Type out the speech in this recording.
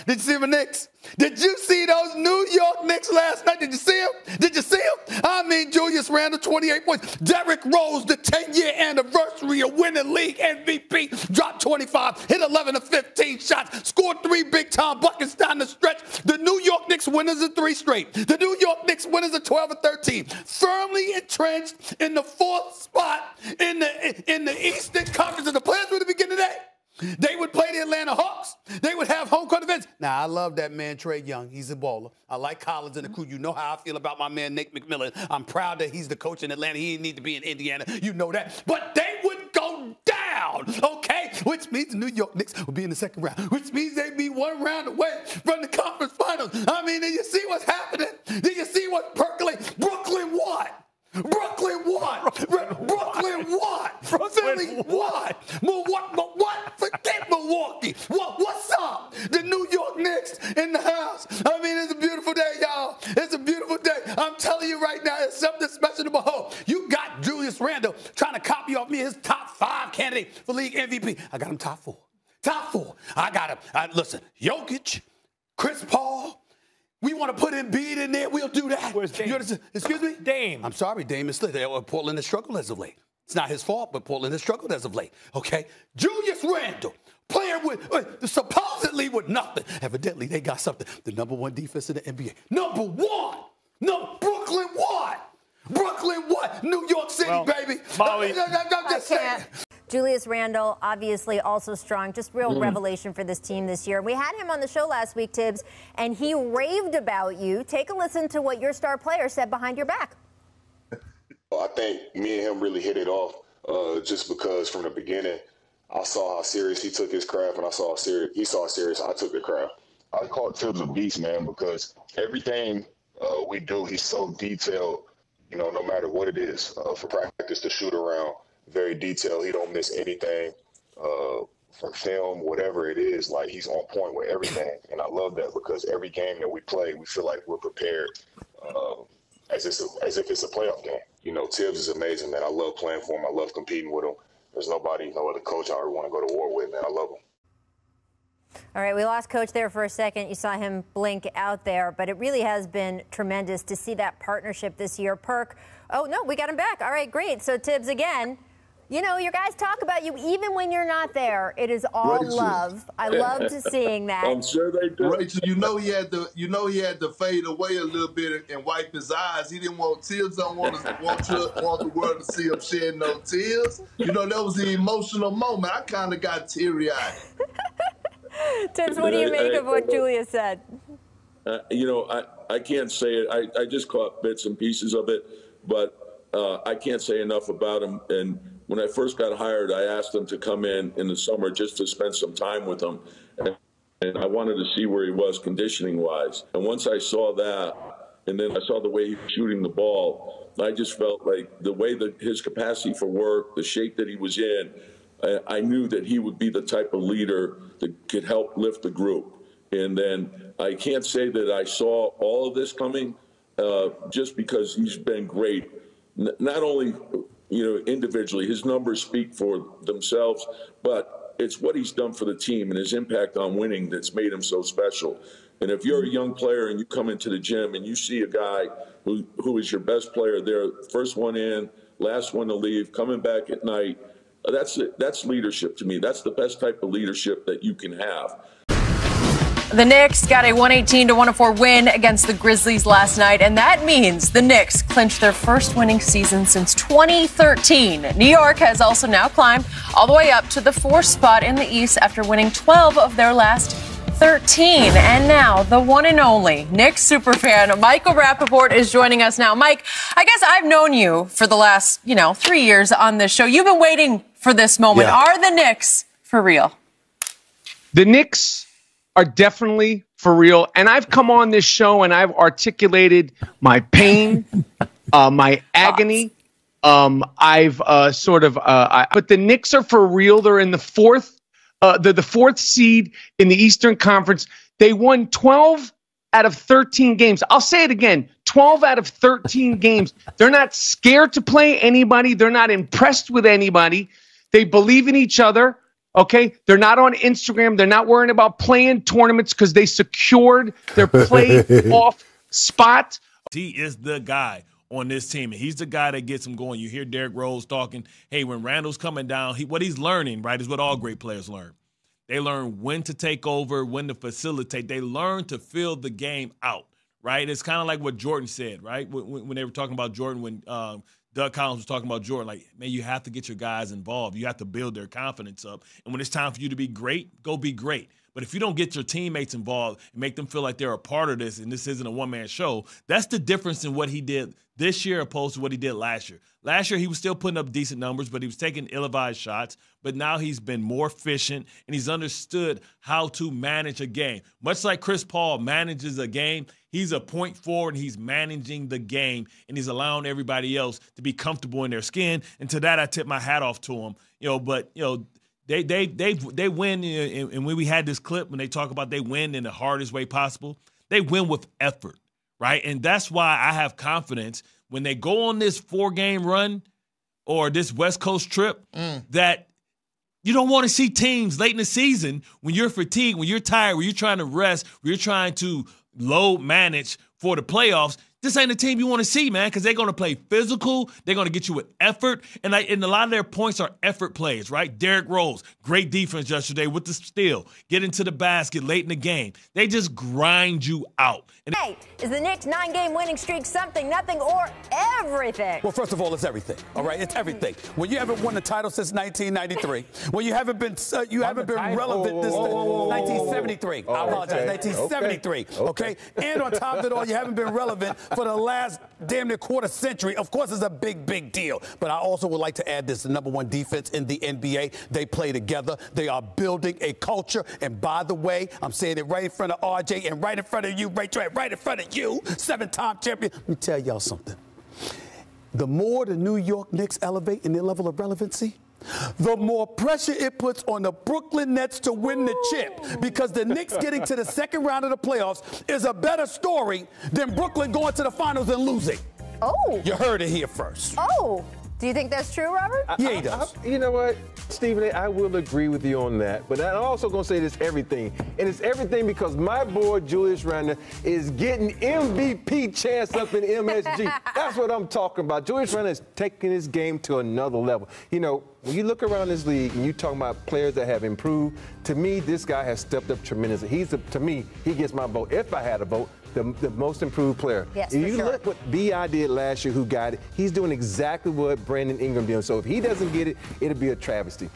Did you see the Knicks? Did you see those New York Knicks last night? Did you see them? Did you see them? I mean, Julius Randle, 28 points. Derrick Rose, the 10-year anniversary of winning league MVP, dropped 25, hit 11 of 15 shots, scored 3 big-time buckets down the stretch. The New York Knicks winners of 3 straight. The New York Knicks winners of 12 of 13. Firmly entrenched in the 4th spot in the Eastern Conference. And the players were the beginning of the day. They would play the Atlanta Hawks. They would have home court events. Now, I love that man, Trae Young. He's a baller. I like Collins and the crew. You know how I feel about my man, Nick McMillan. I'm proud that he's the coach in Atlanta. He didn't need to be in Indiana. You know that. But they would go down, okay? Which means the New York Knicks will be in the 2nd round, which means they'd be 1 round away from the conference finals. I mean, do you see what's happening? Do you see what's percolating? Brooklyn what? Brooklyn what? Brooklyn what? Philly what? What? Forget Milwaukee. What's up? The New York Knicks in the house. I mean, it's a beautiful day, y'all. It's a beautiful day. I'm telling you right now, it's something special to behold. You got Julius Randle trying to copy off me his top 5 candidate for league MVP. I got him top 4. Top 4. I got him. Listen, Jokic, Chris Paul. We want to put Embiid in there. We'll do that. Where's Dame? Excuse me? Dame. I'm sorry, Dame is slid. Portland has struggled as of late. It's not his fault, but Portland has struggled as of late. Okay? Julius Randle, player with supposedly with nothing. Evidently, they got something. The #1 defense in the NBA. #1. No, Brooklyn what? Brooklyn what? New York City, baby. Molly. I'm just saying. Julius Randle, obviously also strong, just real revelation for this team this year. We had him on the show last week, Tibbs, and he raved about you. Take a listen to what your star player said behind your back. I think me and him really hit it off just because from the beginning, I saw how serious he took his craft, and he saw how serious I took the craft. I call Tibbs a beast, man, because everything we do, he's so detailed, you know, no matter what it is. For practice, to shoot around, very detailed. He don't miss anything from film, whatever it is. Like, he's on point with everything, and I love that because every game that we play, we feel like we're prepared as if it's a playoff game. You know, Tibbs is amazing, man. I love playing for him. I love competing with him. There's no other coach I would want to go to war with, man. I love him. All right, we lost Coach there for a second. You saw him blink out there, but it really has been tremendous to see that partnership this year. Perk, oh, no, we got him back. All right, great. So, Tibbs, again, you know, your guys talk about you even when you're not there. It is all Rachel. Love. I loved seeing that. I'm sure they do. Rachel, you know he had to fade away a little bit and wipe his eyes. He didn't want Tibbs. Don't want the world to see him shed no tears. You know, that was the emotional moment. I kind of got teary-eyed. Tibbs, what do you make of what Julius said? You know, I can't say it. I just caught bits and pieces of it, but I can't say enough about him. And when I first got hired, I asked him to come in the summer just to spend some time with him. And I wanted to see where he was conditioning-wise. And once I saw that, and then I saw the way he was shooting the ball, I just felt like the way that his capacity for work, the shape that he was in, I knew that he would be the type of leader that could help lift the group. And then I can't say that I saw all of this coming just because he's been great. Not only, you know, individually, his numbers speak for themselves, but it's what he's done for the team and his impact on winning that's made him so special. And if you're a young player and you come into the gym and you see a guy who is your best player there, first one in, last one to leave, coming back at night, that's leadership to me. That's the best type of leadership that you can have. The Knicks got a 118-104 win against the Grizzlies last night, and that means the Knicks clinched their first winning season since 2013. New York has also now climbed all the way up to the 4th spot in the East after winning 12 of their last 13. And now the one and only Knicks superfan Michael Rappaport is joining us now. Mike, I guess I've known you for the last, 3 years on this show. You've been waiting for this moment. Yeah. Are the Knicks for real? The Knicks are definitely for real. And I've come on this show and I've articulated my pain, my agony. But the Knicks are for real. They're in the 4th. They're the 4th seed in the Eastern Conference. They won 12 out of 13 games. I'll say it again, 12 out of 13 games. They're not scared to play anybody. They're not impressed with anybody. They believe in each other. Okay, they're not on Instagram. They're not worrying about playing tournaments because they secured their playoff spot. He is the guy on this team, and he's the guy that gets them going. You hear Derrick Rose talking, hey, when Randle's coming down, what he's learning, right, is what all great players learn. They learn when to take over, when to facilitate. They learn to fill the game out, right? It's kind of like what Jordan said, right, when they were talking about Jordan, when Doug Collins was talking about Jordan, like, man, you have to get your guys involved. You have to build their confidence up. And when it's time for you to be great, go be great. But if you don't get your teammates involved and make them feel like they're a part of this and this isn't a one-man show, that's the difference in what he did this year opposed to what he did last year. Last year, he was still putting up decent numbers, but he was taking ill-advised shots. But now he's been more efficient, and he's understood how to manage a game. Much like Chris Paul manages a game, he's a point forward, and he's managing the game, and he's allowing everybody else to be comfortable in their skin. And to that, I tip my hat off to him. They win, and when we had this clip, when they talk about they win in the hardest way possible, they win with effort, right? And that's why I have confidence when they go on this 4-game run or this West Coast trip that you don't want to see teams late in the season when you're fatigued, when you're tired, when you're trying to rest, when you're trying to load manage for the playoffs. This ain't a team you want to see, man, because they're going to play physical. They're going to get you with effort. And a lot of their points are effort plays, right? Derrick Rose, great defense yesterday with the steal. Get into the basket late in the game. They just grind you out. Hey, is the Knicks' 9-game winning streak something, nothing, or everything? Well, first of all, it's everything. All right, it's everything. When you haven't won the title since 1993, when you haven't been relevant since 1973. I apologize, 1973. Okay, and on top of it all, you haven't been relevant for the last damn near quarter century. Of course, it's a big, big deal. But I also would like to add this: the #1 defense in the NBA. They play together. They are building a culture. And by the way, I'm saying it right in front of RJ and right in front of you, right in front of you, 7-time champion. Let me tell y'all something. The more the New York Knicks elevate in their level of relevancy, the more pressure it puts on the Brooklyn Nets to win the chip, because the Knicks getting to the second round of the playoffs is a better story than Brooklyn going to the finals and losing. Oh. You heard it here first. Oh. Do you think that's true, Robert? Yeah, he does. You know what, Stephen, I will agree with you on that. But I'm also going to say this everything. And it's everything because my boy Julius Randle is getting MVP chance up in MSG. That's what I'm talking about. Julius Randle is taking his game to another level. You know, when you look around this league and you talk about players that have improved, to me, this guy has stepped up tremendously. To me, he gets my vote. If I had a vote, the most improved player. Yes, if you for sure. look what B.I. did last year, who got it, he's doing exactly what Brandon Ingram did. So if he doesn't get it, it'll be a travesty.